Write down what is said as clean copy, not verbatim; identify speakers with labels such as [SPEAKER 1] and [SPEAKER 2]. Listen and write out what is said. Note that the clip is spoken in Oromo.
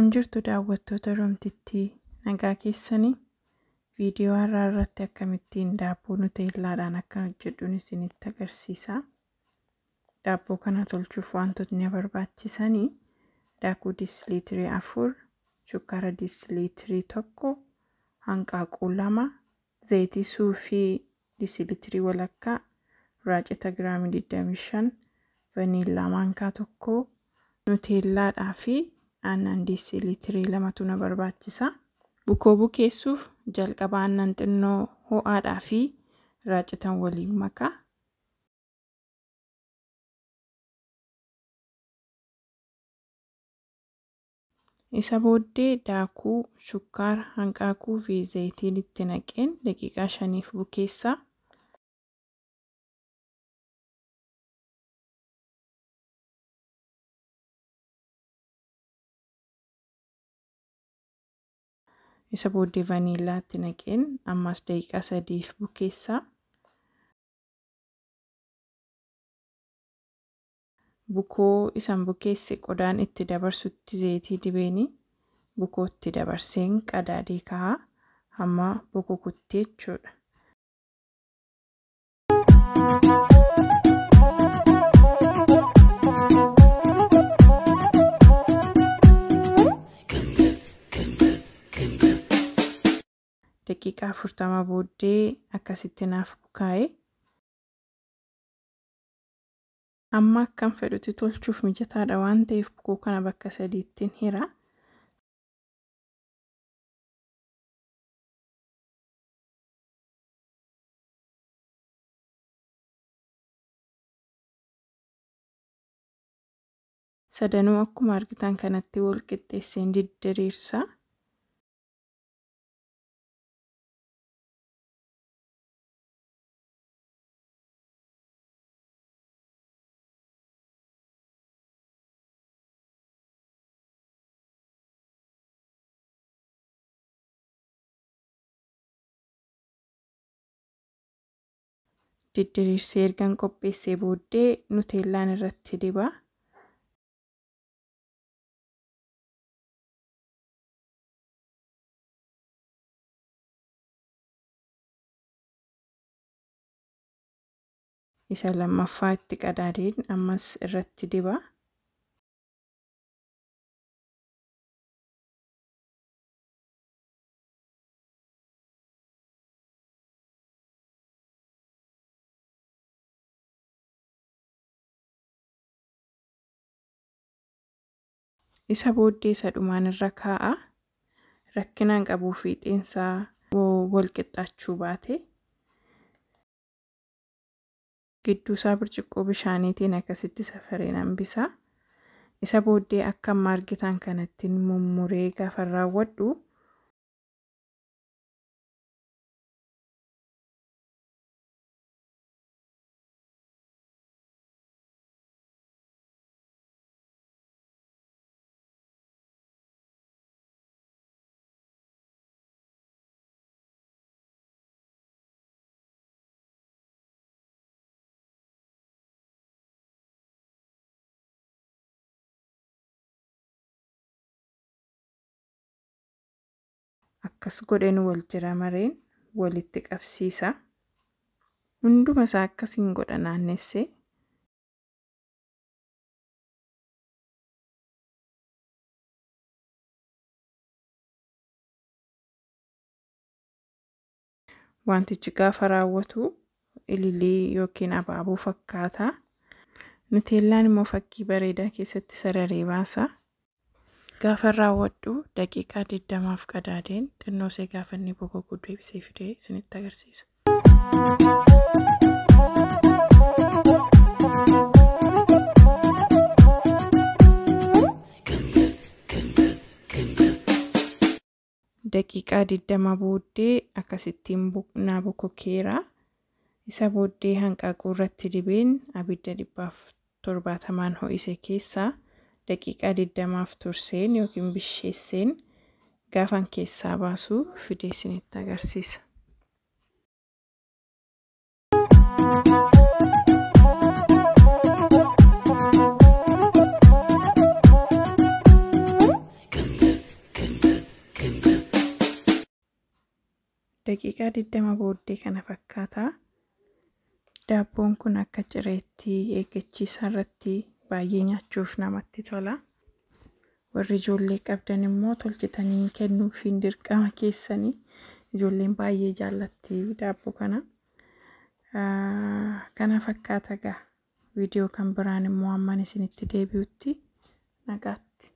[SPEAKER 1] Akkam jirtu daawwattoota Romtittii nagaa keessanii viidiyoo har'aa irratti akkamittiin daabboo nuteellaadhaan akka hojjedhuun isinitti agarsiisa. Daabboo kana tolchuuf wantootni barbaachisanii daakuu diisiliitirii 4, shukkaara diisiliitirii 1, hanqaaquu 2, zayitii suufii diisiliitirii walakkaa, raacita giraamii 25, vaniilaa maankaa 1, nuteellaadhaa fi aannan diisiliitirii 2tu na barbaachisa. Bukoo bukeessuuf jalqaba aannan xinnoo ho'aadhaa fi raacitan waliin makaa. Isa booddee daakuu, shukkaara, hanqaaquu fi zayitiin itti naqeen daqiiqaa 5f bukeessa. Isa booddee vaniilaa itti naqeen ammas daqiiqaa 3f bukeessa. Bukoo isan bukeesse qodaan itti dabarsutti zayitii dibeeni bukootti dabarseen qadaadee kaa'aa hamma bukukutti jechuudha. Daqiiqaa 40 booddee akkasitti naaf bukaa'e. Amma akkam fedhutti tolchuuf mijataadha waan ta'eef bukoo kana bakka 3ttiin hira. Sadanuu akkuma argitan kanatti wal qixxeesseen diddiriirsa. Diddiriirsee ergan qopheessee booddee nuteellaan irratti dibaa. Isa lammaffaa itti qadaadeen ammas irratti dibaa. Isa booddee isa dhumaan irra kaa'aa. Rakkinaan qabuu fi fiixeensaa wal qixxaachuu baate gidduusaa birciqqoo bishaaniitiin akkasitti safareen hambisaa. Isa booddee akka amma argitan kanatti mummuree gaafa raawwadhu akkas godheen wal jira mareen walitti qabsiisa. Hunduma isaa akkasiin godha naannessee. Wantichi gaafa raawwatu ilillii yookiin abaaboo fakkaata. Nuteellaan immoo fakkii bareedaa keessatti sararee baasa. Gaafa raawwadhu daqiiqaa 20f qadaadeen xinnoo see gaafa inni bokoku deebisee fidee isinitti agarsiisa. Daqiiqaa 20 booddee akkasittiin naa bokokeera. Isa booddee hanqaaquu irratti dibeen abidda 170 ho'ise keessaa daqiiqaa 20f turseen yookiin bisheesseen gaafan keessaa baasuu fidee isinitti agarsiisa. daqiiqaa 20 booddee kana fakkaata. Daabboon kun akka cireetti eeggachiisaa irratti baay'ee nyaachuuf namatti tola. Warri ijoollee qabdan immoo tolchitanii kennuufiin dirqama keessanii. Ijoolleen baay'ee jaallatti daabboo kana. Kana fakkaata gaa. Viidiyoo kan biraan immoo ammaan isinitti deebi'utti nagaatti.